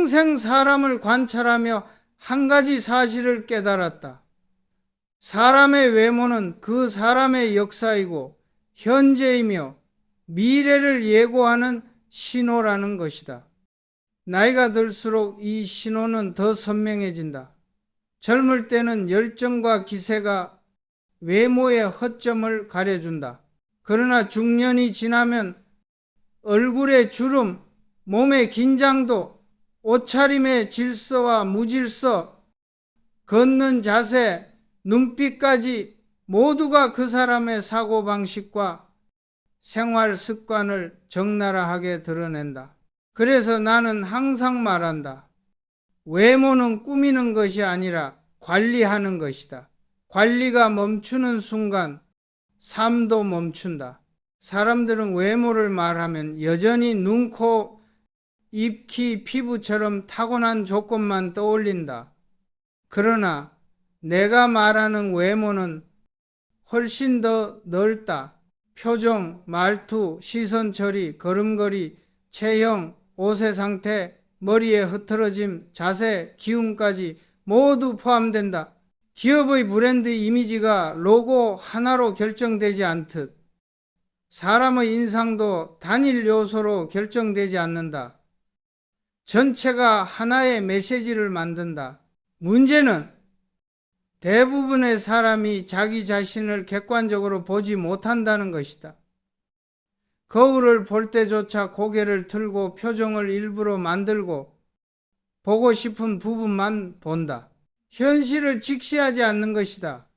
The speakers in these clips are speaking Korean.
평생 사람을 관찰하며 한 가지 사실을 깨달았다. 사람의 외모는 그 사람의 역사이고 현재이며 미래를 예고하는 신호라는 것이다. 나이가 들수록 이 신호는 더 선명해진다. 젊을 때는 열정과 기세가 외모의 허점을 가려준다. 그러나 중년이 지나면 얼굴의 주름, 몸의 긴장도, 옷차림의 질서와 무질서, 걷는 자세, 눈빛까지 모두가 그 사람의 사고방식과 생활 습관을 적나라하게 드러낸다. 그래서 나는 항상 말한다. 외모는 꾸미는 것이 아니라 관리하는 것이다. 관리가 멈추는 순간 삶도 멈춘다. 사람들은 외모를 말하면 여전히 눈, 코, 입, 키, 피부처럼 타고난 조건만 떠올린다. 그러나 내가 말하는 외모는 훨씬 더 넓다. 표정, 말투, 시선 처리, 걸음걸이, 체형, 옷의 상태, 머리의 흐트러짐, 자세, 기운까지 모두 포함된다. 기업의 브랜드 이미지가 로고 하나로 결정되지 않듯 사람의 인상도 단일 요소로 결정되지 않는다. 전체가 하나의 메시지를 만든다. 문제는 대부분의 사람이 자기 자신을 객관적으로 보지 못한다는 것이다. 거울을 볼 때조차 고개를 들고 표정을 일부러 만들고 보고 싶은 부분만 본다. 현실을 직시하지 않는 것이다.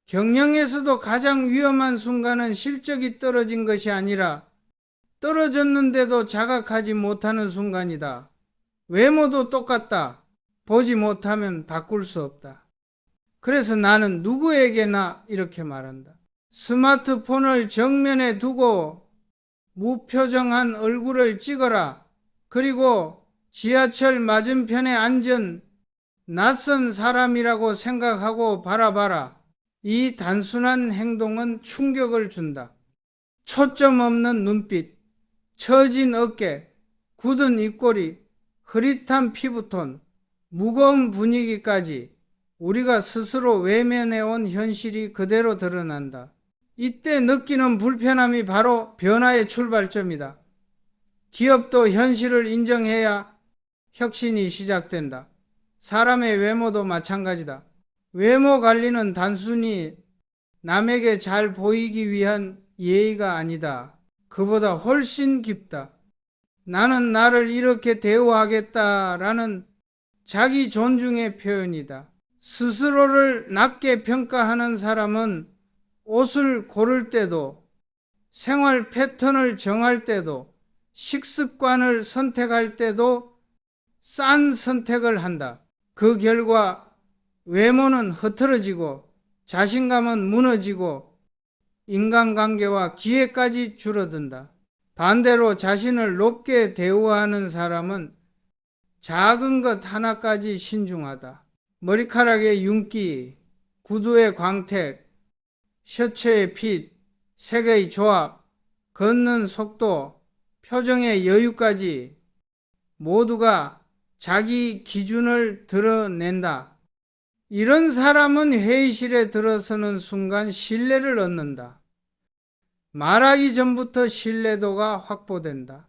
경영에서도 가장 위험한 순간은 실적이 떨어진 것이 아니라 떨어졌는데도 자각하지 못하는 순간이다. 외모도 똑같다. 보지 못하면 바꿀 수 없다. 그래서 나는 누구에게나 이렇게 말한다. 스마트폰을 정면에 두고 무표정한 얼굴을 찍어라. 그리고 지하철 맞은편에 앉은 낯선 사람이라고 생각하고 바라봐라. 이 단순한 행동은 충격을 준다. 초점 없는 눈빛, 처진 어깨, 굳은 입꼬리, 흐릿한 피부톤, 무거운 분위기까지 우리가 스스로 외면해온 현실이 그대로 드러난다. 이때 느끼는 불편함이 바로 변화의 출발점이다. 기업도 현실을 인정해야 혁신이 시작된다. 사람의 외모도 마찬가지다. 외모 관리는 단순히 남에게 잘 보이기 위한 예의가 아니다. 그보다 훨씬 깊다. 나는 나를 이렇게 대우하겠다라는 자기 존중의 표현이다. 스스로를 낮게 평가하는 사람은 옷을 고를 때도, 생활 패턴을 정할 때도, 식습관을 선택할 때도 싼 선택을 한다. 그 결과 외모는 흐트러지고 자신감은 무너지고 인간관계와 기회까지 줄어든다. 반대로 자신을 높게 대우하는 사람은 작은 것 하나까지 신중하다. 머리카락의 윤기, 구두의 광택, 셔츠의 핏, 색의 조합, 걷는 속도, 표정의 여유까지 모두가 자기 기준을 드러낸다. 이런 사람은 회의실에 들어서는 순간 신뢰를 얻는다. 말하기 전부터 신뢰도가 확보된다.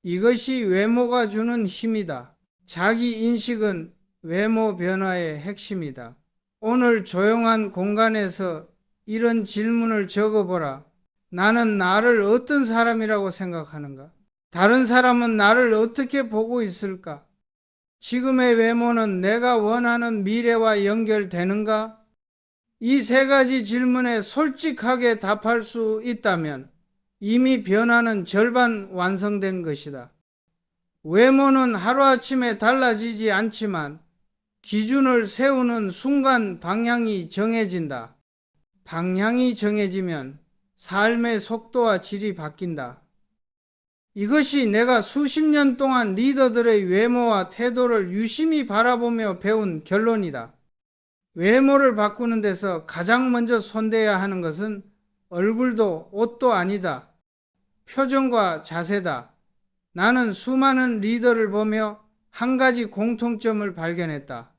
이것이 외모가 주는 힘이다. 자기 인식은 외모 변화의 핵심이다. 오늘 조용한 공간에서 이런 질문을 적어보라. 나는 나를 어떤 사람이라고 생각하는가? 다른 사람은 나를 어떻게 보고 있을까? 지금의 외모는 내가 원하는 미래와 연결되는가? 이 세 가지 질문에 솔직하게 답할 수 있다면 이미 변화는 절반 완성된 것이다. 외모는 하루아침에 달라지지 않지만 기준을 세우는 순간 방향이 정해진다. 방향이 정해지면 삶의 속도와 질이 바뀐다. 이것이 내가 수십 년 동안 리더들의 외모와 태도를 유심히 바라보며 배운 결론이다. 외모를 바꾸는 데서 가장 먼저 손대야 하는 것은 얼굴도 옷도 아니다. 표정과 자세다. 나는 수많은 리더를 보며 한 가지 공통점을 발견했다.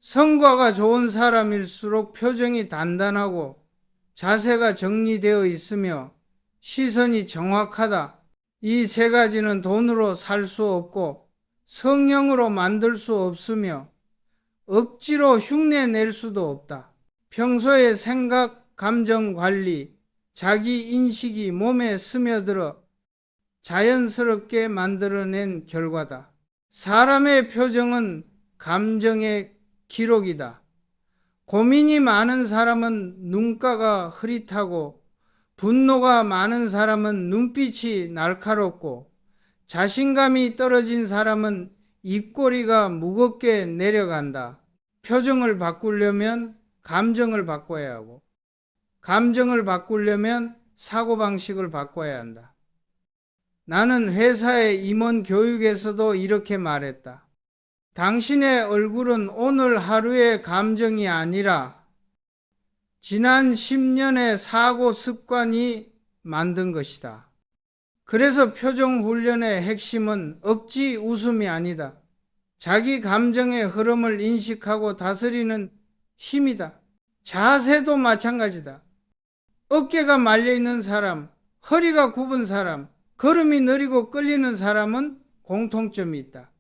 성과가 좋은 사람일수록 표정이 단단하고 자세가 정리되어 있으며 시선이 정확하다. 이 세 가지는 돈으로 살 수 없고 성형으로 만들 수 없으며 억지로 흉내 낼 수도 없다. 평소에 생각, 감정 관리, 자기 인식이 몸에 스며들어 자연스럽게 만들어낸 결과다. 사람의 표정은 감정의 기록이다. 고민이 많은 사람은 눈가가 흐릿하고 분노가 많은 사람은 눈빛이 날카롭고 자신감이 떨어진 사람은 입꼬리가 무겁게 내려간다. 표정을 바꾸려면 감정을 바꿔야 하고 감정을 바꾸려면 사고방식을 바꿔야 한다. 나는 회사의 임원 교육에서도 이렇게 말했다. 당신의 얼굴은 오늘 하루의 감정이 아니라 지난 10년의 사고 습관이 만든 것이다. 그래서 표정 훈련의 핵심은 억지 웃음이 아니다. 자기 감정의 흐름을 인식하고 다스리는 힘이다. 자세도 마찬가지다. 어깨가 말려있는 사람, 허리가 굽은 사람, 걸음이 느리고 끌리는 사람은 공통점이 있다.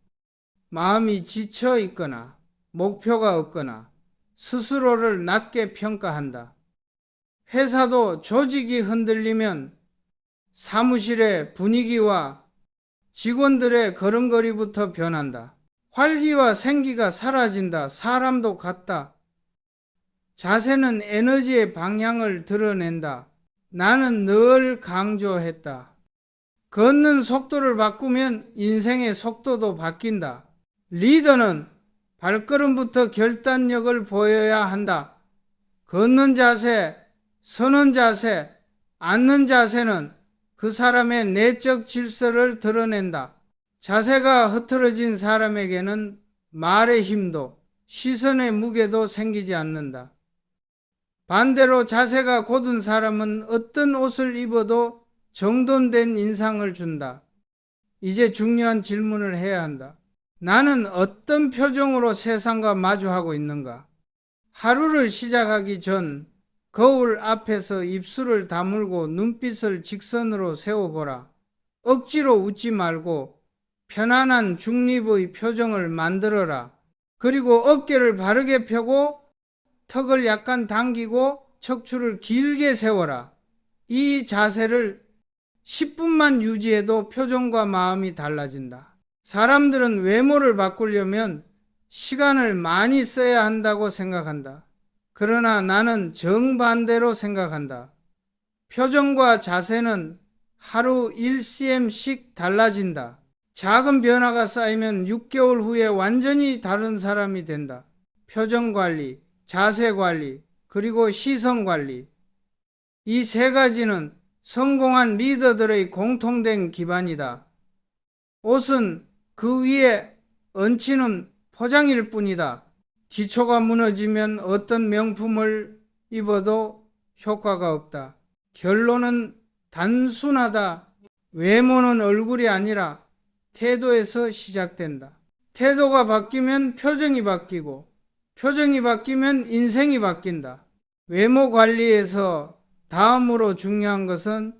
마음이 지쳐 있거나 목표가 없거나 스스로를 낮게 평가한다. 회사도 조직이 흔들리면 사무실의 분위기와 직원들의 걸음걸이부터 변한다. 활기와 생기가 사라진다. 사람도 같다. 자세는 에너지의 방향을 드러낸다. 나는 늘 강조했다. 걷는 속도를 바꾸면 인생의 속도도 바뀐다. 리더는 발걸음부터 결단력을 보여야 한다. 걷는 자세, 서는 자세, 앉는 자세는 그 사람의 내적 질서를 드러낸다. 자세가 흐트러진 사람에게는 말의 힘도 시선의 무게도 생기지 않는다. 반대로 자세가 곧은 사람은 어떤 옷을 입어도 정돈된 인상을 준다. 이제 중요한 질문을 해야 한다. 나는 어떤 표정으로 세상과 마주하고 있는가? 하루를 시작하기 전 거울 앞에서 입술을 다물고 눈빛을 직선으로 세워보라. 억지로 웃지 말고 편안한 중립의 표정을 만들어라. 그리고 어깨를 바르게 펴고 턱을 약간 당기고 척추를 길게 세워라. 이 자세를 10분만 유지해도 표정과 마음이 달라진다. 사람들은 외모를 바꾸려면 시간을 많이 써야 한다고 생각한다. 그러나 나는 정반대로 생각한다. 표정과 자세는 하루 1cm씩 달라진다. 작은 변화가 쌓이면 6개월 후에 완전히 다른 사람이 된다. 표정 관리, 자세 관리, 그리고 시선 관리. 이 세 가지는 성공한 리더들의 공통된 기반이다. 옷은 그 위에 얹히는 포장일 뿐이다. 기초가 무너지면 어떤 명품을 입어도 효과가 없다. 결론은 단순하다. 외모는 얼굴이 아니라 태도에서 시작된다. 태도가 바뀌면 표정이 바뀌고 표정이 바뀌면 인생이 바뀐다. 외모 관리에서 다음으로 중요한 것은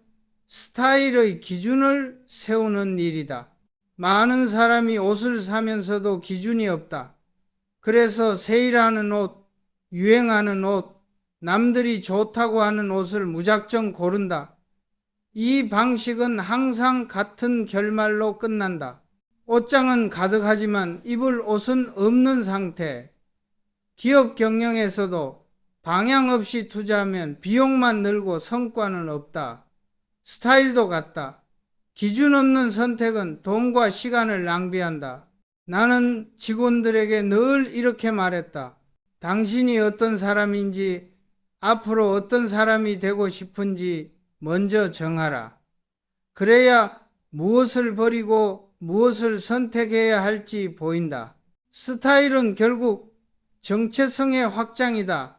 스타일의 기준을 세우는 일이다. 많은 사람이 옷을 사면서도 기준이 없다. 그래서 세일하는 옷, 유행하는 옷, 남들이 좋다고 하는 옷을 무작정 고른다. 이 방식은 항상 같은 결말로 끝난다. 옷장은 가득하지만 입을 옷은 없는 상태. 기업 경영에서도 방향 없이 투자하면 비용만 늘고 성과는 없다. 스타일도 같다. 기준 없는 선택은 돈과 시간을 낭비한다. 나는 직원들에게 늘 이렇게 말했다. 당신이 어떤 사람인지, 앞으로 어떤 사람이 되고 싶은지 먼저 정하라. 그래야 무엇을 버리고 무엇을 선택해야 할지 보인다. 스타일은 결국 정체성의 확장이다.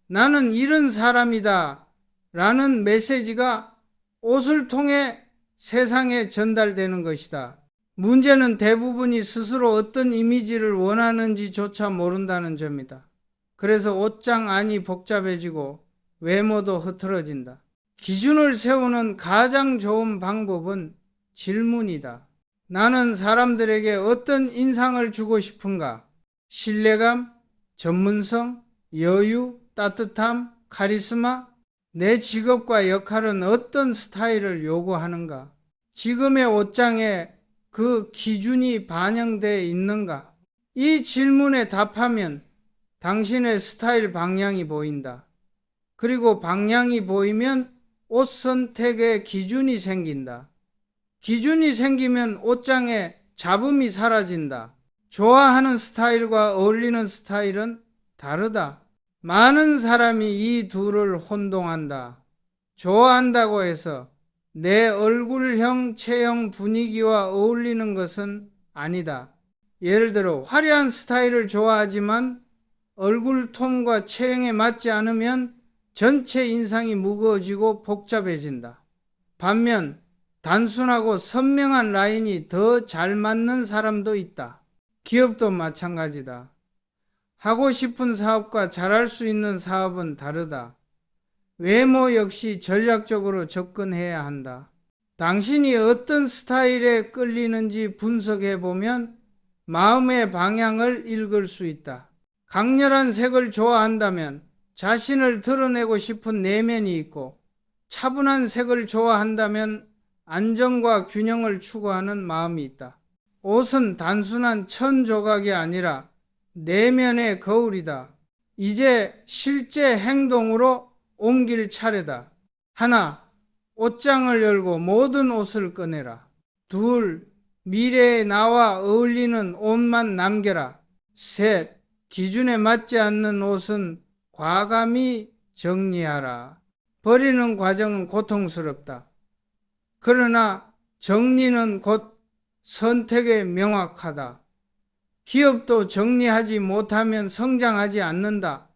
나는 이런 사람이다 라는 메시지가 옷을 통해 세상에 전달되는 것이다. 문제는 대부분이 스스로 어떤 이미지를 원하는지조차 모른다는 점이다. 그래서 옷장 안이 복잡해지고 외모도 흐트러진다. 기준을 세우는 가장 좋은 방법은 질문이다. 나는 사람들에게 어떤 인상을 주고 싶은가? 신뢰감, 전문성, 여유, 따뜻함, 카리스마? 내 직업과 역할은 어떤 스타일을 요구하는가? 지금의 옷장에 그 기준이 반영되어 있는가? 이 질문에 답하면 당신의 스타일 방향이 보인다. 그리고 방향이 보이면 옷 선택의 기준이 생긴다. 기준이 생기면 옷장에 잡음이 사라진다. 좋아하는 스타일과 어울리는 스타일은 다르다. 많은 사람이 이 둘을 혼동한다. 좋아한다고 해서 내 얼굴형, 체형, 분위기와 어울리는 것은 아니다. 예를 들어 화려한 스타일을 좋아하지만 얼굴 톤과 체형에 맞지 않으면 전체 인상이 무거워지고 복잡해진다. 반면 단순하고 선명한 라인이 더 잘 맞는 사람도 있다. 기업도 마찬가지다. 하고 싶은 사업과 잘할 수 있는 사업은 다르다. 외모 역시 전략적으로 접근해야 한다. 당신이 어떤 스타일에 끌리는지 분석해 보면 마음의 방향을 읽을 수 있다. 강렬한 색을 좋아한다면 자신을 드러내고 싶은 내면이 있고, 차분한 색을 좋아한다면 안정과 균형을 추구하는 마음이 있다. 옷은 단순한 천 조각이 아니라 내면의 거울이다. 이제 실제 행동으로 옮길 차례다. 하나, 옷장을 열고 모든 옷을 꺼내라. 둘, 미래의 나와 어울리는 옷만 남겨라. 셋, 기준에 맞지 않는 옷은 과감히 정리하라. 버리는 과정은 고통스럽다. 그러나 정리는 곧 선택에 명확하다. 기업도 정리하지 못하면 성장하지 않는다.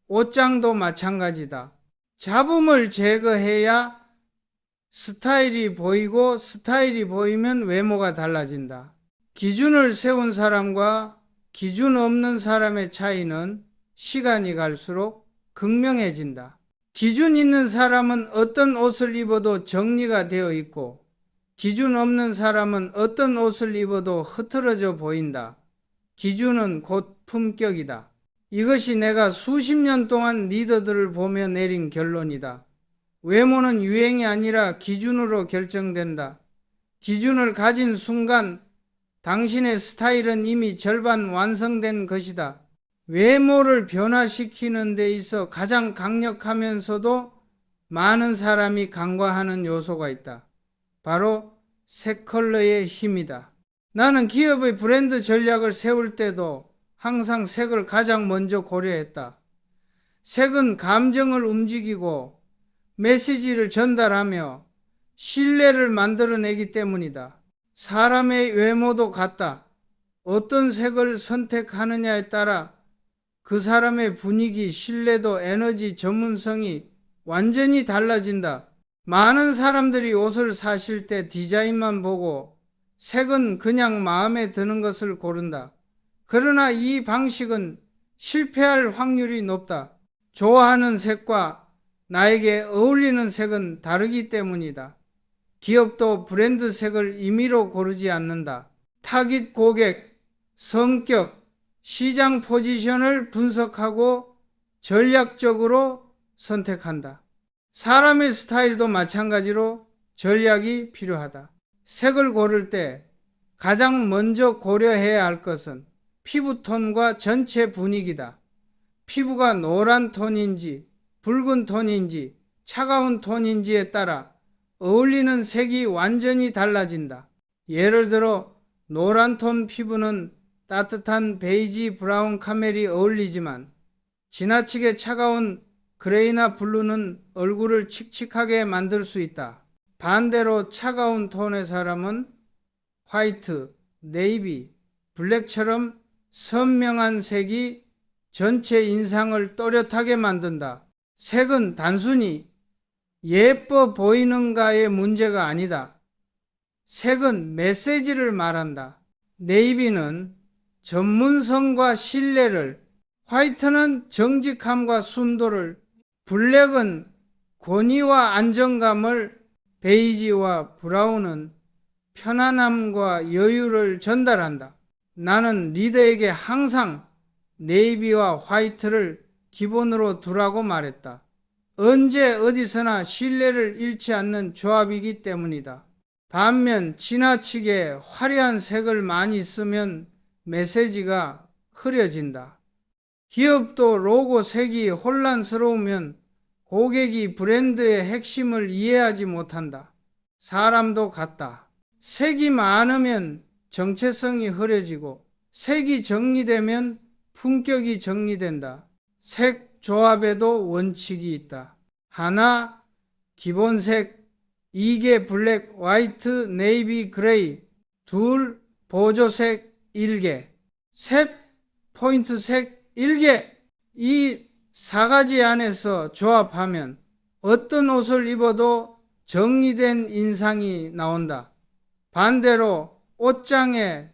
옷장도 마찬가지다. 잡음을 제거해야 스타일이 보이고, 스타일이 보이면 외모가 달라진다. 기준을 세운 사람과 기준 없는 사람의 차이는 시간이 갈수록 극명해진다. 기준 있는 사람은 어떤 옷을 입어도 정리가 되어 있고, 기준 없는 사람은 어떤 옷을 입어도 흐트러져 보인다. 기준은 곧 품격이다. 이것이 내가 수십 년 동안 리더들을 보며 내린 결론이다. 외모는 유행이 아니라 기준으로 결정된다. 기준을 가진 순간 당신의 스타일은 이미 절반 완성된 것이다. 외모를 변화시키는 데 있어 가장 강력하면서도 많은 사람이 간과하는 요소가 있다. 바로 색 컬러의 힘이다. 나는 기업의 브랜드 전략을 세울 때도 항상 색을 가장 먼저 고려했다. 색은 감정을 움직이고 메시지를 전달하며 신뢰를 만들어내기 때문이다. 사람의 외모도 같다. 어떤 색을 선택하느냐에 따라 그 사람의 분위기, 신뢰도, 에너지, 전문성이 완전히 달라진다. 많은 사람들이 옷을 사실 때 디자인만 보고 색은 그냥 마음에 드는 것을 고른다. 그러나 이 방식은 실패할 확률이 높다. 좋아하는 색과 나에게 어울리는 색은 다르기 때문이다. 기업도 브랜드 색을 임의로 고르지 않는다. 타깃 고객, 성격, 시장 포지션을 분석하고 전략적으로 선택한다. 사람의 스타일도 마찬가지로 전략이 필요하다. 색을 고를 때 가장 먼저 고려해야 할 것은 피부톤과 전체 분위기다. 피부가 노란 톤인지 붉은 톤인지 차가운 톤인지에 따라 어울리는 색이 완전히 달라진다. 예를 들어 노란 톤 피부는 따뜻한 베이지 브라운 카멜이 어울리지만 지나치게 차가운 그레이나 블루는 얼굴을 칙칙하게 만들 수 있다. 반대로 차가운 톤의 사람은 화이트, 네이비, 블랙처럼 선명한 색이 전체 인상을 또렷하게 만든다. 색은 단순히 예뻐 보이는가의 문제가 아니다. 색은 메시지를 말한다. 네이비는 전문성과 신뢰를, 화이트는 정직함과 순도를, 블랙은 권위와 안정감을, 베이지와 브라운은 편안함과 여유를 전달한다. 나는 리더에게 항상 네이비와 화이트를 기본으로 두라고 말했다. 언제 어디서나 신뢰를 잃지 않는 조합이기 때문이다. 반면 지나치게 화려한 색을 많이 쓰면 메시지가 흐려진다. 기업도 로고 색이 혼란스러우면 고객이 브랜드의 핵심을 이해하지 못한다. 사람도 같다. 색이 많으면 정체성이 흐려지고 색이 정리되면 품격이 정리된다. 색 조합에도 원칙이 있다. 하나, 기본색, 2개 블랙, 화이트, 네이비, 그레이, 둘, 보조색 1개, 셋, 포인트색 1개. 이 4가지 안에서 조합하면 어떤 옷을 입어도 정리된 인상이 나온다. 반대로 옷장에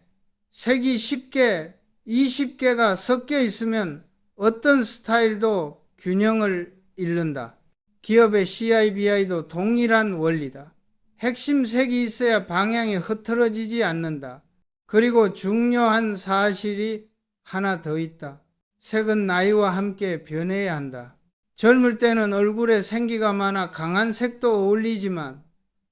색이 10개, 20개가 섞여 있으면 어떤 스타일도 균형을 잃는다. 기업의 CIBI도 동일한 원리다. 핵심 색이 있어야 방향이 흐트러지지 않는다. 그리고 중요한 사실이 하나 더 있다. 색은 나이와 함께 변해야 한다. 젊을 때는 얼굴에 생기가 많아 강한 색도 어울리지만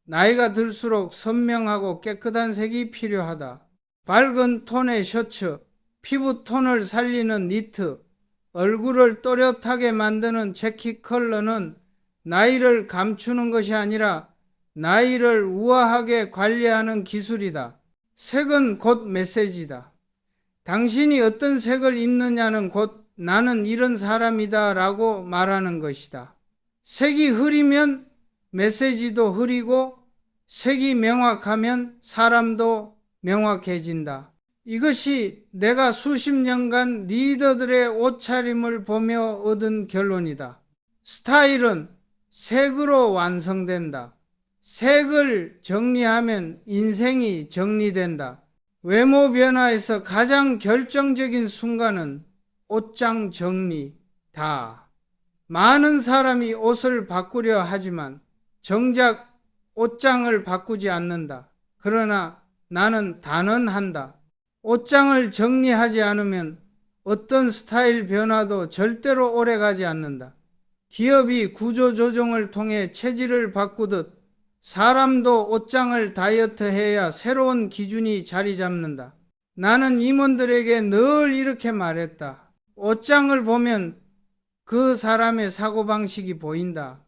나이가 들수록 선명하고 깨끗한 색이 필요하다. 밝은 톤의 셔츠, 피부 톤을 살리는 니트, 얼굴을 또렷하게 만드는 재킷 컬러는 나이를 감추는 것이 아니라 나이를 우아하게 관리하는 기술이다. 색은 곧 메시지다. 당신이 어떤 색을 입느냐는 곧 나는 이런 사람이다 라고 말하는 것이다. 색이 흐리면 메시지도 흐리고 색이 명확하면 사람도 명확해진다. 이것이 내가 수십 년간 리더들의 옷차림을 보며 얻은 결론이다. 스타일은 색으로 완성된다. 색을 정리하면 인생이 정리된다. 외모 변화에서 가장 결정적인 순간은 옷장 정리다. 많은 사람이 옷을 바꾸려 하지만 정작 옷장을 바꾸지 않는다. 그러나 나는 단언한다. 옷장을 정리하지 않으면 어떤 스타일 변화도 절대로 오래가지 않는다. 기업이 구조조정을 통해 체질을 바꾸듯 사람도 옷장을 다이어트해야 새로운 기준이 자리 잡는다. 나는 임원들에게 늘 이렇게 말했다. 옷장을 보면 그 사람의 사고방식이 보인다.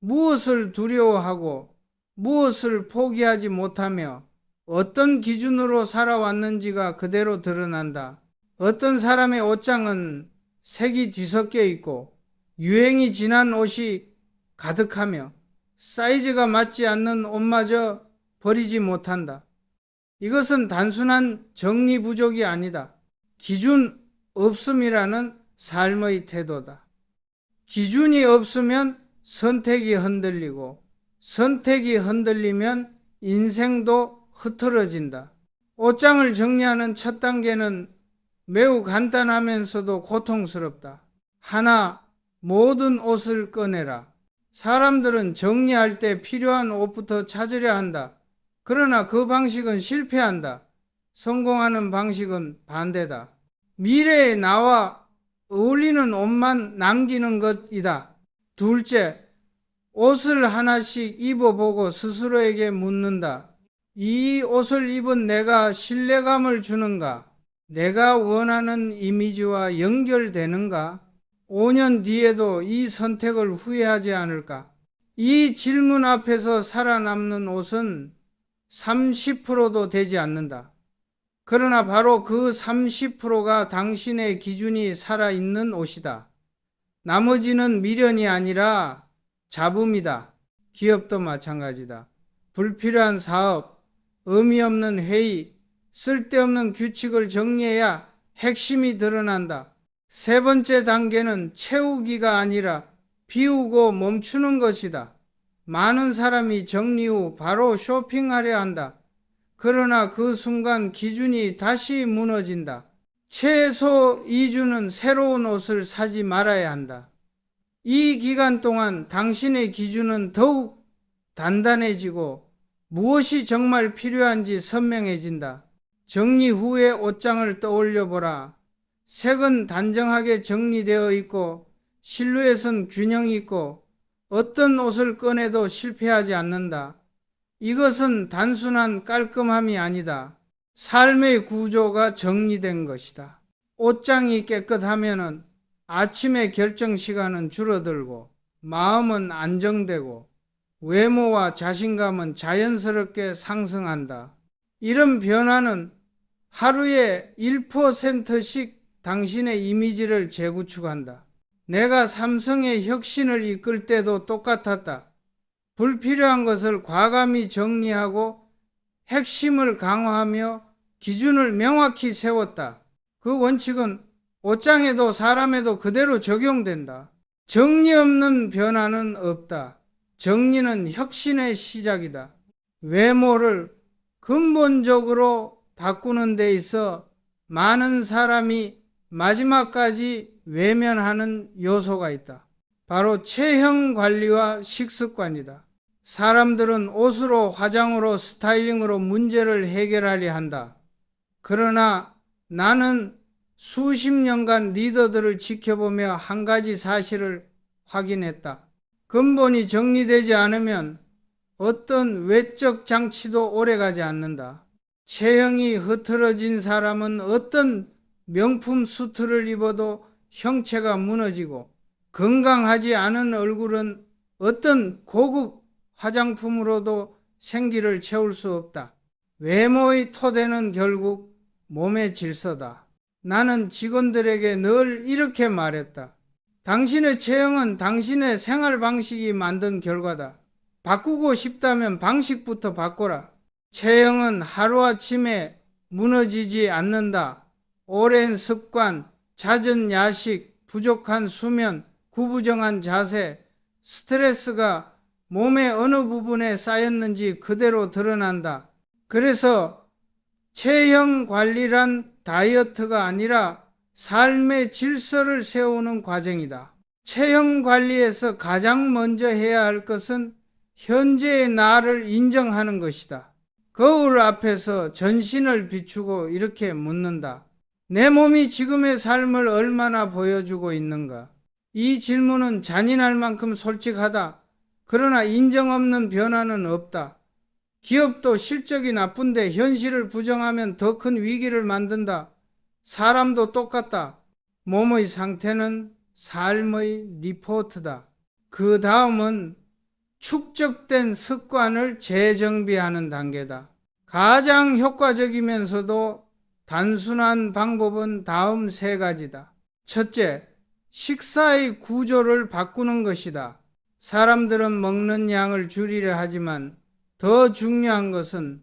무엇을 두려워하고 무엇을 포기하지 못하며 어떤 기준으로 살아왔는지가 그대로 드러난다. 어떤 사람의 옷장은 색이 뒤섞여 있고 유행이 지난 옷이 가득하며 사이즈가 맞지 않는 옷마저 버리지 못한다. 이것은 단순한 정리 부족이 아니다. 기준 없음이라는 삶의 태도다. 기준이 없으면 선택이 흔들리고 선택이 흔들리면 인생도 흐트러진다. 옷장을 정리하는 첫 단계는 매우 간단하면서도 고통스럽다. 하나, 모든 옷을 꺼내라. 사람들은 정리할 때 필요한 옷부터 찾으려 한다. 그러나 그 방식은 실패한다. 성공하는 방식은 반대다. 미래의 나와 어울리는 옷만 남기는 것이다. 둘째, 옷을 하나씩 입어보고 스스로에게 묻는다. 이 옷을 입은 내가 신뢰감을 주는가? 내가 원하는 이미지와 연결되는가? 5년 뒤에도 이 선택을 후회하지 않을까? 이 질문 앞에서 살아남는 옷은 30%도 되지 않는다. 그러나 바로 그 30%가 당신의 기준이 살아있는 옷이다. 나머지는 미련이 아니라 잡음이다. 기업도 마찬가지다. 불필요한 사업, 의미 없는 회의, 쓸데없는 규칙을 정리해야 핵심이 드러난다. 세 번째 단계는 채우기가 아니라 비우고 멈추는 것이다. 많은 사람이 정리 후 바로 쇼핑하려 한다. 그러나 그 순간 기준이 다시 무너진다. 최소 2주는 새로운 옷을 사지 말아야 한다. 이 기간 동안 당신의 기준은 더욱 단단해지고 무엇이 정말 필요한지 선명해진다. 정리 후의 옷장을 떠올려 보라. 색은 단정하게 정리되어 있고 실루엣은 균형 있고 어떤 옷을 꺼내도 실패하지 않는다. 이것은 단순한 깔끔함이 아니다. 삶의 구조가 정리된 것이다. 옷장이 깨끗하면 아침의 결정 시간은 줄어들고 마음은 안정되고 외모와 자신감은 자연스럽게 상승한다. 이런 변화는 하루에 1%씩 당신의 이미지를 재구축한다. 내가 삼성의 혁신을 이끌 때도 똑같았다. 불필요한 것을 과감히 정리하고 핵심을 강화하며 기준을 명확히 세웠다. 그 원칙은 옷장에도 사람에도 그대로 적용된다. 정리 없는 변화는 없다. 정리는 혁신의 시작이다. 외모를 근본적으로 바꾸는 데 있어 많은 사람이 마지막까지 외면하는 요소가 있다. 바로 체형 관리와 식습관이다. 사람들은 옷으로, 화장으로, 스타일링으로 문제를 해결하려 한다. 그러나 나는 수십 년간 리더들을 지켜보며 한 가지 사실을 확인했다. 근본이 정리되지 않으면 어떤 외적 장치도 오래가지 않는다. 체형이 흐트러진 사람은 어떤 명품 수트를 입어도 형체가 무너지고, 건강하지 않은 얼굴은 어떤 고급 화장품으로도 생기를 채울 수 없다. 외모의 토대는 결국 몸의 질서다. 나는 직원들에게 늘 이렇게 말했다. 당신의 체형은 당신의 생활 방식이 만든 결과다. 바꾸고 싶다면 방식부터 바꿔라. 체형은 하루아침에 무너지지 않는다. 오랜 습관, 잦은 야식, 부족한 수면, 구부정한 자세, 스트레스가 몸의 어느 부분에 쌓였는지 그대로 드러난다. 그래서 체형 관리란 다이어트가 아니라 삶의 질서를 세우는 과정이다. 체형 관리에서 가장 먼저 해야 할 것은 현재의 나를 인정하는 것이다. 거울 앞에서 전신을 비추고 이렇게 묻는다. 내 몸이 지금의 삶을 얼마나 보여주고 있는가? 이 질문은 잔인할 만큼 솔직하다. 그러나 인정 없는 변화는 없다. 기업도 실적이 나쁜데 현실을 부정하면 더 큰 위기를 만든다. 사람도 똑같다. 몸의 상태는 삶의 리포트다. 그 다음은 축적된 습관을 재정비하는 단계다. 가장 효과적이면서도 단순한 방법은 다음 세 가지다. 첫째, 식사의 구조를 바꾸는 것이다. 사람들은 먹는 양을 줄이려 하지만 더 중요한 것은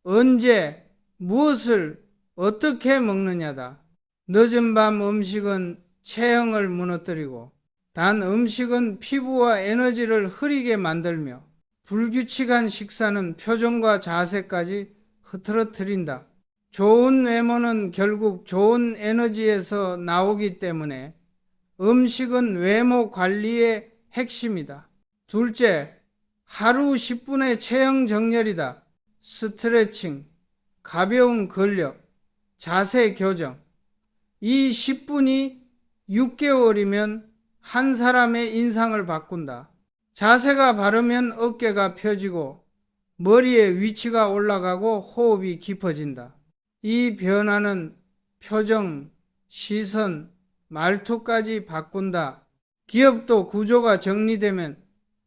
언제, 무엇을, 어떻게 먹느냐다. 늦은 밤 음식은 체형을 무너뜨리고 단 음식은 피부와 에너지를 흐리게 만들며 불규칙한 식사는 표정과 자세까지 흐트러뜨린다. 좋은 외모는 결국 좋은 에너지에서 나오기 때문에 음식은 외모 관리의 핵심이다. 둘째, 하루 10분의 체형 정렬이다. 스트레칭, 가벼운 근력, 자세 교정. 이 10분이 6개월이면 한 사람의 인상을 바꾼다. 자세가 바르면 어깨가 펴지고 머리의 위치가 올라가고 호흡이 깊어진다. 이 변화는 표정, 시선, 말투까지 바꾼다. 기업도 구조가 정리되면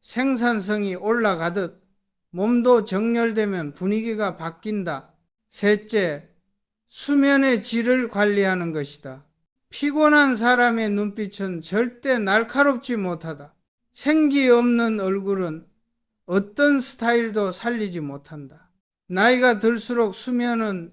생산성이 올라가듯 몸도 정렬되면 분위기가 바뀐다. 셋째, 수면의 질을 관리하는 것이다. 피곤한 사람의 눈빛은 절대 날카롭지 못하다. 생기 없는 얼굴은 어떤 스타일도 살리지 못한다. 나이가 들수록 수면은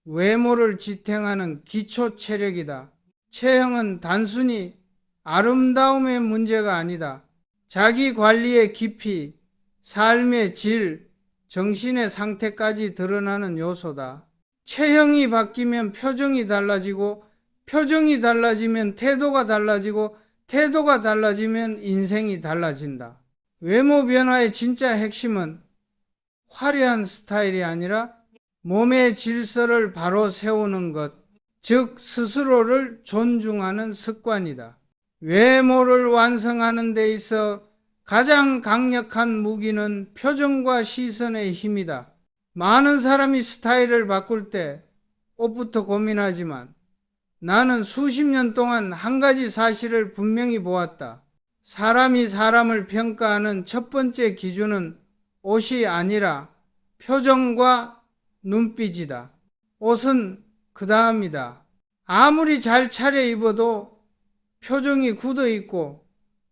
외모를 지탱하는 기초 체력이다. 체형은 단순히 아름다움의 문제가 아니다. 자기 관리의 깊이, 삶의 질, 정신의 상태까지 드러나는 요소다. 체형이 바뀌면 표정이 달라지고, 표정이 달라지면 태도가 달라지고, 태도가 달라지면 인생이 달라진다. 외모 변화의 진짜 핵심은 화려한 스타일이 아니라 몸의 질서를 바로 세우는 것, 즉 스스로를 존중하는 습관이다. 외모를 완성하는 데 있어 가장 강력한 무기는 표정과 시선의 힘이다. 많은 사람이 스타일을 바꿀 때 옷부터 고민하지만 나는 수십 년 동안 한 가지 사실을 분명히 보았다. 사람이 사람을 평가하는 첫 번째 기준은 옷이 아니라 표정과 눈빛이다. 옷은 그 다음이다. 아무리 잘 차려입어도 표정이 굳어 있고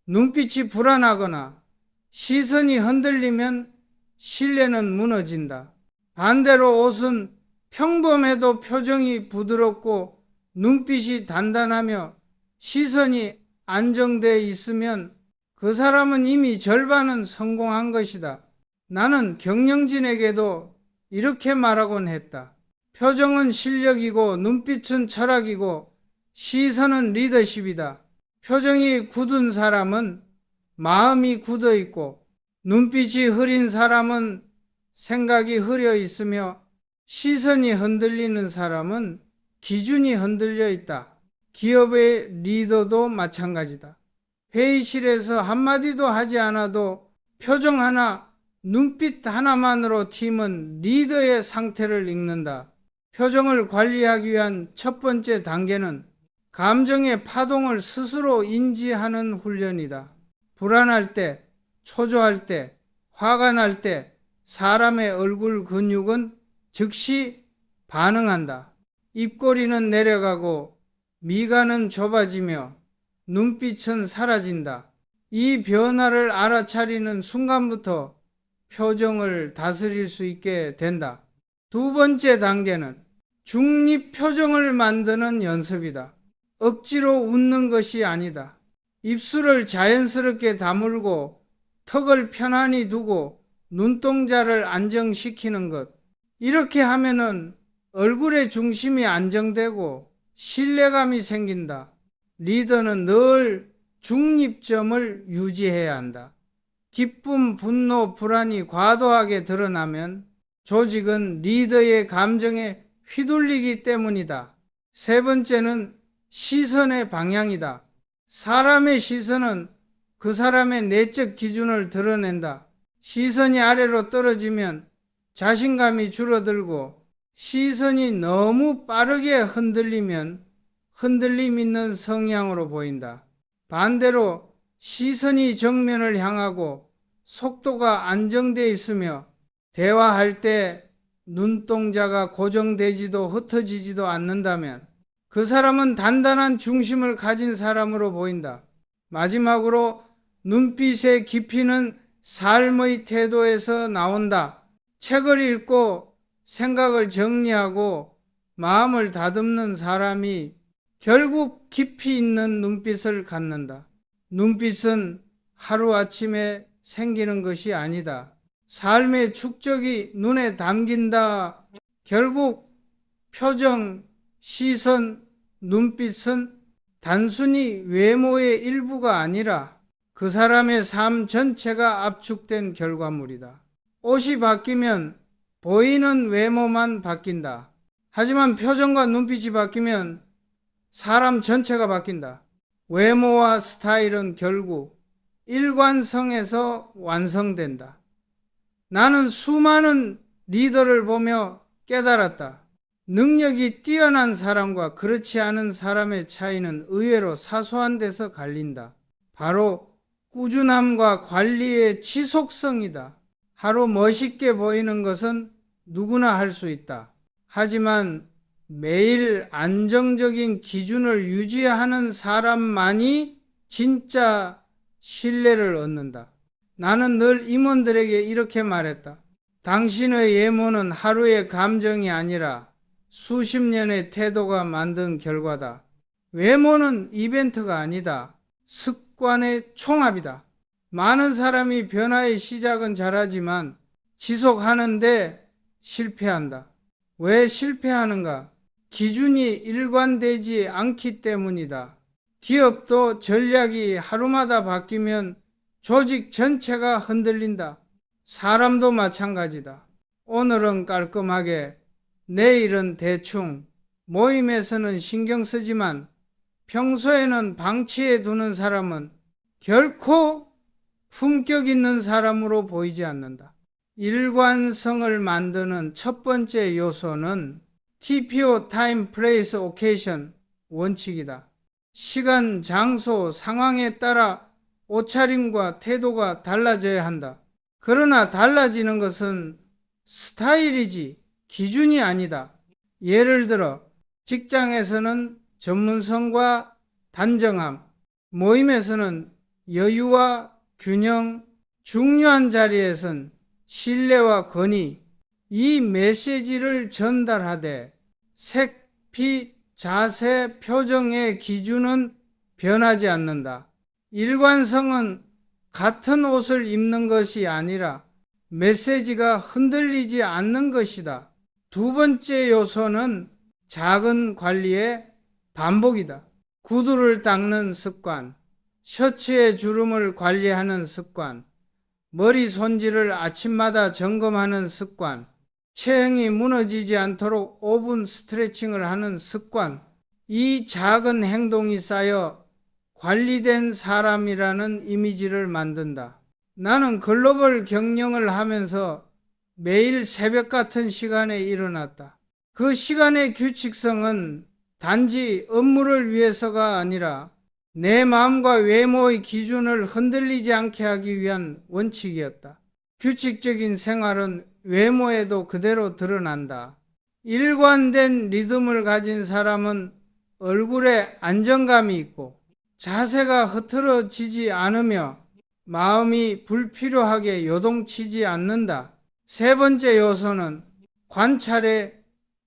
눈빛이 불안하거나 시선이 흔들리면 신뢰는 무너진다. 반대로 옷은 평범해도 표정이 부드럽고 눈빛이 단단하며 시선이 안정되어 있으면 그 사람은 이미 절반은 성공한 것이다. 나는 경영진에게도 이렇게 말하곤 했다. 표정은 실력이고 눈빛은 철학이고 시선은 리더십이다. 표정이 굳은 사람은 마음이 굳어 있고 눈빛이 흐린 사람은 생각이 흐려 있으며 시선이 흔들리는 사람은 기준이 흔들려 있다. 기업의 리더도 마찬가지다. 회의실에서 한마디도 하지 않아도 표정 하나, 눈빛 하나만으로 팀은 리더의 상태를 읽는다. 표정을 관리하기 위한 첫 번째 단계는 감정의 파동을 스스로 인지하는 훈련이다. 불안할 때, 초조할 때, 화가 날 때 사람의 얼굴 근육은 즉시 반응한다. 입꼬리는 내려가고 미간은 좁아지며 눈빛은 사라진다. 이 변화를 알아차리는 순간부터 표정을 다스릴 수 있게 된다. 두 번째 단계는 중립 표정을 만드는 연습이다. 억지로 웃는 것이 아니다. 입술을 자연스럽게 다물고 턱을 편안히 두고 눈동자를 안정시키는 것. 이렇게 하면은 얼굴의 중심이 안정되고 신뢰감이 생긴다. 리더는 늘 중립점을 유지해야 한다. 기쁨, 분노, 불안이 과도하게 드러나면 조직은 리더의 감정에 휘둘리기 때문이다. 세 번째는 시선의 방향이다. 사람의 시선은 그 사람의 내적 기준을 드러낸다. 시선이 아래로 떨어지면 자신감이 줄어들고 시선이 너무 빠르게 흔들리면 흔들림 있는 성향으로 보인다. 반대로 시선이 정면을 향하고 속도가 안정되어 있으며 대화할 때 눈동자가 고정되지도 흩어지지도 않는다면 그 사람은 단단한 중심을 가진 사람으로 보인다. 마지막으로 눈빛의 깊이는 삶의 태도에서 나온다. 책을 읽고 생각을 정리하고 마음을 다듬는 사람이 결국 깊이 있는 눈빛을 갖는다. 눈빛은 하루아침에 생기는 것이 아니다. 삶의 축적이 눈에 담긴다. 결국 표정, 시선, 눈빛은 단순히 외모의 일부가 아니라 그 사람의 삶 전체가 압축된 결과물이다. 옷이 바뀌면 보이는 외모만 바뀐다. 하지만 표정과 눈빛이 바뀌면 사람 전체가 바뀐다. 외모와 스타일은 결국 일관성에서 완성된다. 나는 수많은 리더를 보며 깨달았다. 능력이 뛰어난 사람과 그렇지 않은 사람의 차이는 의외로 사소한 데서 갈린다. 바로 꾸준함과 관리의 지속성이다. 하루 멋있게 보이는 것은 누구나 할 수 있다. 하지만 매일 안정적인 기준을 유지하는 사람만이 진짜 신뢰를 얻는다. 나는 늘 임원들에게 이렇게 말했다. 당신의 외모는 하루의 감정이 아니라 수십 년의 태도가 만든 결과다. 외모는 이벤트가 아니다. 습관의 총합이다. 많은 사람이 변화의 시작은 잘하지만 지속하는데 실패한다. 왜 실패하는가? 기준이 일관되지 않기 때문이다. 기업도 전략이 하루마다 바뀌면 조직 전체가 흔들린다. 사람도 마찬가지다. 오늘은 깔끔하게, 내일은 대충, 모임에서는 신경 쓰지만 평소에는 방치해 두는 사람은 결코 품격 있는 사람으로 보이지 않는다. 일관성을 만드는 첫 번째 요소는 TPO Time, Place, Occasion 원칙이다. 시간, 장소, 상황에 따라 옷차림과 태도가 달라져야 한다. 그러나 달라지는 것은 스타일이지 기준이 아니다. 예를 들어 직장에서는 전문성과 단정함, 모임에서는 여유와 균형, 중요한 자리에선 신뢰와 권위, 이 메시지를 전달하되 색, 피, 자세, 표정의 기준은 변하지 않는다. 일관성은 같은 옷을 입는 것이 아니라 메시지가 흔들리지 않는 것이다. 두 번째 요소는 작은 관리의 반복이다. 구두를 닦는 습관, 셔츠의 주름을 관리하는 습관, 머리 손질을 아침마다 점검하는 습관, 체형이 무너지지 않도록 5분 스트레칭을 하는 습관, 이 작은 행동이 쌓여 관리된 사람이라는 이미지를 만든다. 나는 글로벌 경영을 하면서 매일 새벽 같은 시간에 일어났다. 그 시간의 규칙성은 단지 업무를 위해서가 아니라 내 마음과 외모의 기준을 흔들리지 않게 하기 위한 원칙이었다. 규칙적인 생활은 외모에도 그대로 드러난다. 일관된 리듬을 가진 사람은 얼굴에 안정감이 있고 자세가 흐트러지지 않으며 마음이 불필요하게 요동치지 않는다. 세 번째 요소는 관찰의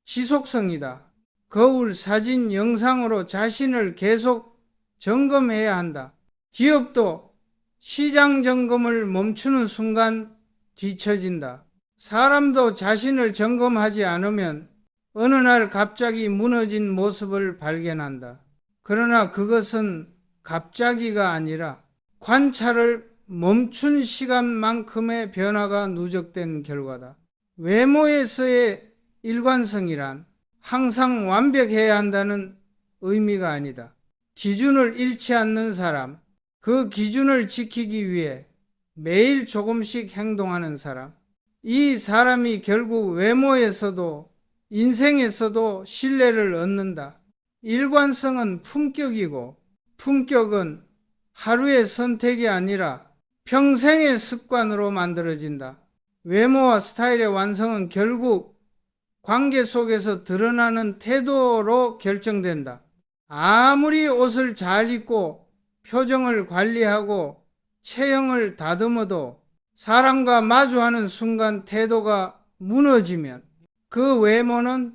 지속성이다. 거울, 사진, 영상으로 자신을 계속 점검해야 한다. 기업도 시장 점검을 멈추는 순간 뒤처진다. 사람도 자신을 점검하지 않으면 어느 날 갑자기 무너진 모습을 발견한다. 그러나 그것은 갑자기가 아니라 관찰을 멈춘 시간만큼의 변화가 누적된 결과다. 외모에서의 일관성이란 항상 완벽해야 한다는 의미가 아니다. 기준을 잃지 않는 사람, 그 기준을 지키기 위해 매일 조금씩 행동하는 사람, 이 사람이 결국 외모에서도 인생에서도 신뢰를 얻는다. 일관성은 품격이고 품격은 하루의 선택이 아니라 평생의 습관으로 만들어진다. 외모와 스타일의 완성은 결국 관계 속에서 드러나는 태도로 결정된다. 아무리 옷을 잘 입고 표정을 관리하고 체형을 다듬어도 사람과 마주하는 순간 태도가 무너지면 그 외모는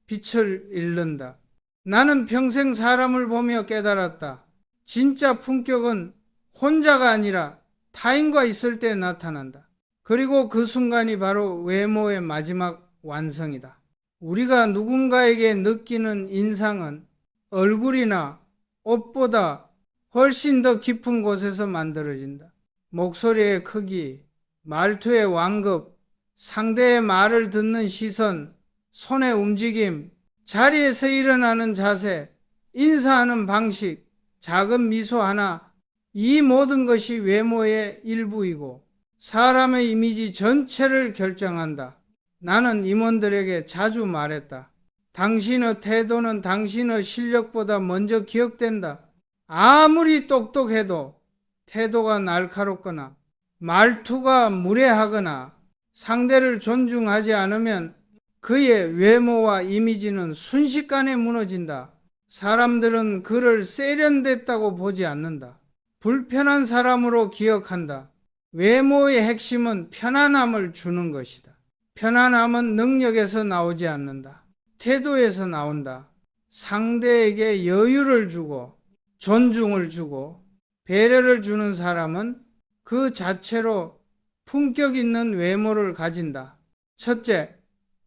빛을 잃는다. 나는 평생 사람을 보며 깨달았다. 진짜 품격은 혼자가 아니라 타인과 있을 때 나타난다. 그리고 그 순간이 바로 외모의 마지막 완성이다. 우리가 누군가에게 느끼는 인상은 얼굴이나 옷보다 훨씬 더 깊은 곳에서 만들어진다. 목소리의 크기, 말투의 완급, 상대의 말을 듣는 시선, 손의 움직임, 자리에서 일어나는 자세, 인사하는 방식, 작은 미소 하나, 이 모든 것이 외모의 일부이고 사람의 이미지 전체를 결정한다. 나는 임원들에게 자주 말했다. 당신의 태도는 당신의 실력보다 먼저 기억된다. 아무리 똑똑해도 태도가 날카롭거나 말투가 무례하거나 상대를 존중하지 않으면 그의 외모와 이미지는 순식간에 무너진다. 사람들은 그를 세련됐다고 보지 않는다. 불편한 사람으로 기억한다. 외모의 핵심은 편안함을 주는 것이다. 편안함은 능력에서 나오지 않는다. 태도에서 나온다. 상대에게 여유를 주고 존중을 주고 배려를 주는 사람은 그 자체로 품격 있는 외모를 가진다. 첫째,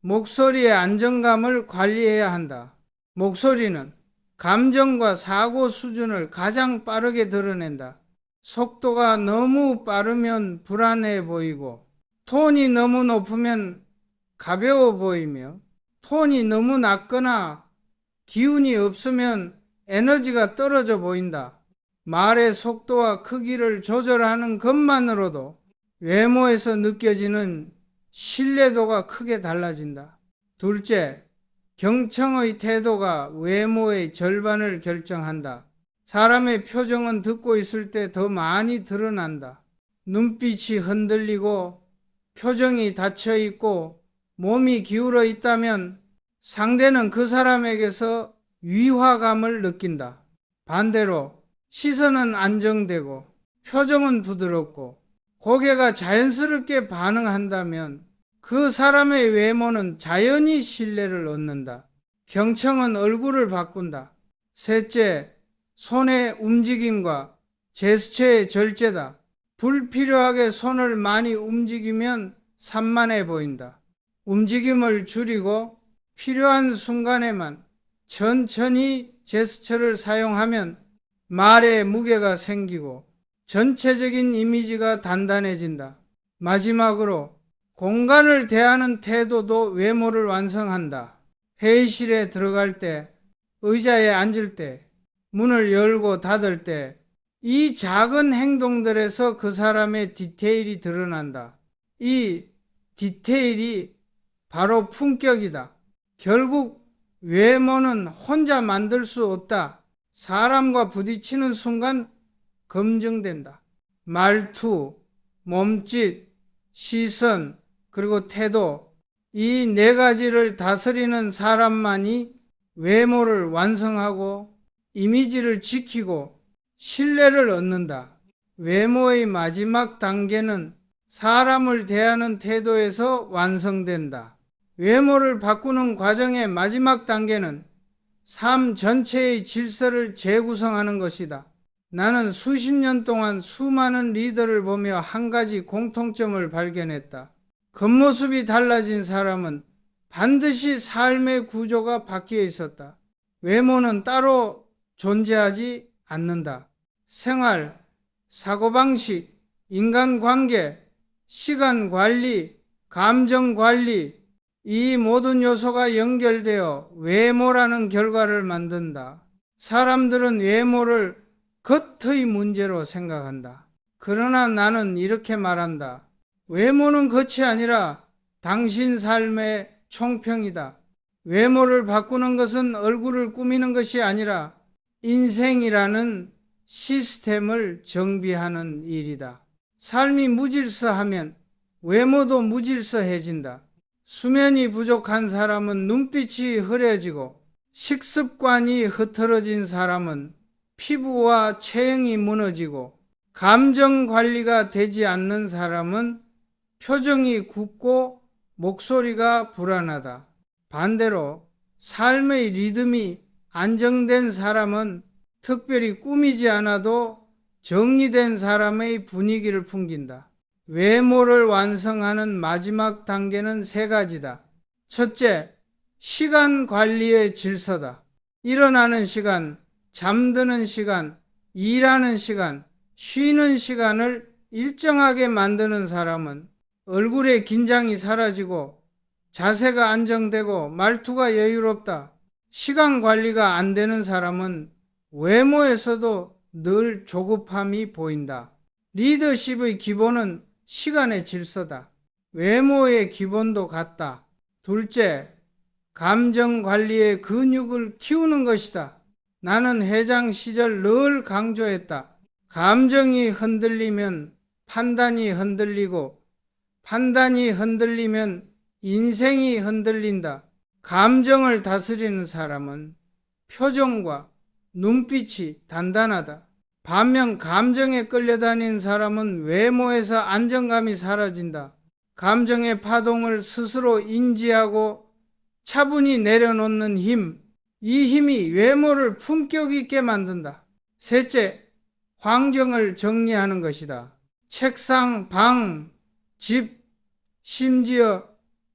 목소리의 안정감을 관리해야 한다. 목소리는 감정과 사고 수준을 가장 빠르게 드러낸다. 속도가 너무 빠르면 불안해 보이고, 톤이 너무 높으면 가벼워 보이며, 톤이 너무 낮거나 기운이 없으면 에너지가 떨어져 보인다. 말의 속도와 크기를 조절하는 것만으로도 외모에서 느껴지는 신뢰도가 크게 달라진다. 둘째, 경청의 태도가 외모의 절반을 결정한다. 사람의 표정은 듣고 있을 때 더 많이 드러난다. 눈빛이 흔들리고 표정이 닫혀 있고 몸이 기울어 있다면 상대는 그 사람에게서 위화감을 느낀다. 반대로 시선은 안정되고 표정은 부드럽고 고개가 자연스럽게 반응한다면 그 사람의 외모는 자연히 신뢰를 얻는다. 경청은 얼굴을 바꾼다. 셋째, 손의 움직임과 제스처의 절제다. 불필요하게 손을 많이 움직이면 산만해 보인다. 움직임을 줄이고 필요한 순간에만 천천히 제스처를 사용하면 말에 무게가 생기고 전체적인 이미지가 단단해진다. 마지막으로 공간을 대하는 태도도 외모를 완성한다. 회의실에 들어갈 때, 의자에 앉을 때, 문을 열고 닫을 때, 이 작은 행동들에서 그 사람의 디테일이 드러난다. 이 디테일이 바로 품격이다. 결국 외모는 혼자 만들 수 없다. 사람과 부딪히는 순간 검증된다. 말투, 몸짓, 시선, 그리고 태도, 이 네 가지를 다스리는 사람만이 외모를 완성하고 이미지를 지키고 신뢰를 얻는다. 외모의 마지막 단계는 사람을 대하는 태도에서 완성된다. 외모를 바꾸는 과정의 마지막 단계는 삶 전체의 질서를 재구성하는 것이다. 나는 수십 년 동안 수많은 리더를 보며 한 가지 공통점을 발견했다. 겉모습이 달라진 사람은 반드시 삶의 구조가 바뀌어 있었다. 외모는 따로 존재하지 않는다. 생활, 사고방식, 인간관계, 시간관리, 감정관리, 이 모든 요소가 연결되어 외모라는 결과를 만든다. 사람들은 외모를 겉의 문제로 생각한다. 그러나 나는 이렇게 말한다. 외모는 겉이 아니라 당신 삶의 총평이다. 외모를 바꾸는 것은 얼굴을 꾸미는 것이 아니라 인생이라는 시스템을 정비하는 일이다. 삶이 무질서하면 외모도 무질서해진다. 수면이 부족한 사람은 눈빛이 흐려지고 식습관이 흐트러진 사람은 피부와 체형이 무너지고 감정 관리가 되지 않는 사람은 표정이 굳고 목소리가 불안하다. 반대로 삶의 리듬이 안정된 사람은 특별히 꾸미지 않아도 정리된 사람의 분위기를 풍긴다. 외모를 완성하는 마지막 단계는 세 가지다. 첫째, 시간 관리의 질서다. 일어나는 시간, 잠드는 시간, 일하는 시간, 쉬는 시간을 일정하게 만드는 사람은 얼굴의 긴장이 사라지고 자세가 안정되고 말투가 여유롭다. 시간 관리가 안 되는 사람은 외모에서도 늘 조급함이 보인다. 리더십의 기본은 시간의 질서다. 외모의 기본도 같다. 둘째, 감정 관리의 근육을 키우는 것이다. 나는 회장 시절 늘 강조했다. 감정이 흔들리면 판단이 흔들리고 판단이 흔들리면 인생이 흔들린다. 감정을 다스리는 사람은 표정과 눈빛이 단단하다. 반면 감정에 끌려다니는 사람은 외모에서 안정감이 사라진다. 감정의 파동을 스스로 인지하고 차분히 내려놓는 힘, 이 힘이 외모를 품격 있게 만든다. 셋째, 환경을 정리하는 것이다. 책상, 방, 집, 심지어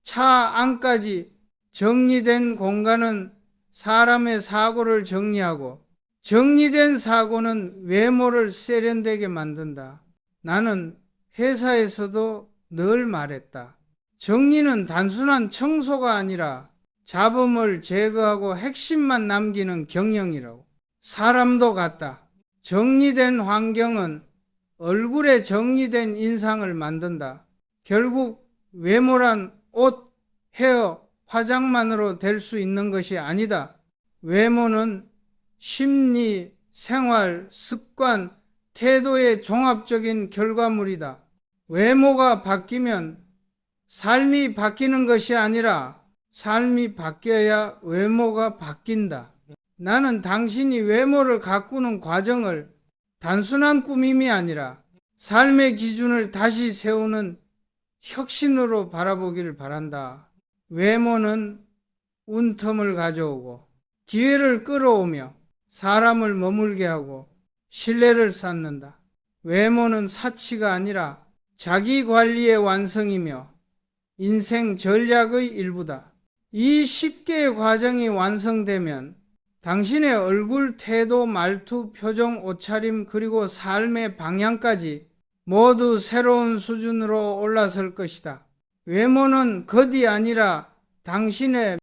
차 안까지 정리된 공간은 사람의 사고를 정리하고 정리된 사고는 외모를 세련되게 만든다. 나는 회사에서도 늘 말했다. 정리는 단순한 청소가 아니라 잡음을 제거하고 핵심만 남기는 경영이라고. 사람도 같다. 정리된 환경은 얼굴에 정리된 인상을 만든다. 결국 외모란 옷, 헤어, 화장만으로 될 수 있는 것이 아니다. 외모는 심리, 생활, 습관, 태도의 종합적인 결과물이다. 외모가 바뀌면 삶이 바뀌는 것이 아니라 삶이 바뀌어야 외모가 바뀐다. 나는 당신이 외모를 가꾸는 과정을 단순한 꾸밈이 아니라 삶의 기준을 다시 세우는 혁신으로 바라보기를 바란다. 외모는 운텀을 가져오고 기회를 끌어오며 사람을 머물게 하고 신뢰를 쌓는다. 외모는 사치가 아니라 자기 관리의 완성이며 인생 전략의 일부다. 이 10개의 과정이 완성되면 당신의 얼굴, 태도, 말투, 표정, 옷차림 그리고 삶의 방향까지 모두 새로운 수준으로 올라설 것이다. 외모는 겉이 아니라 당신의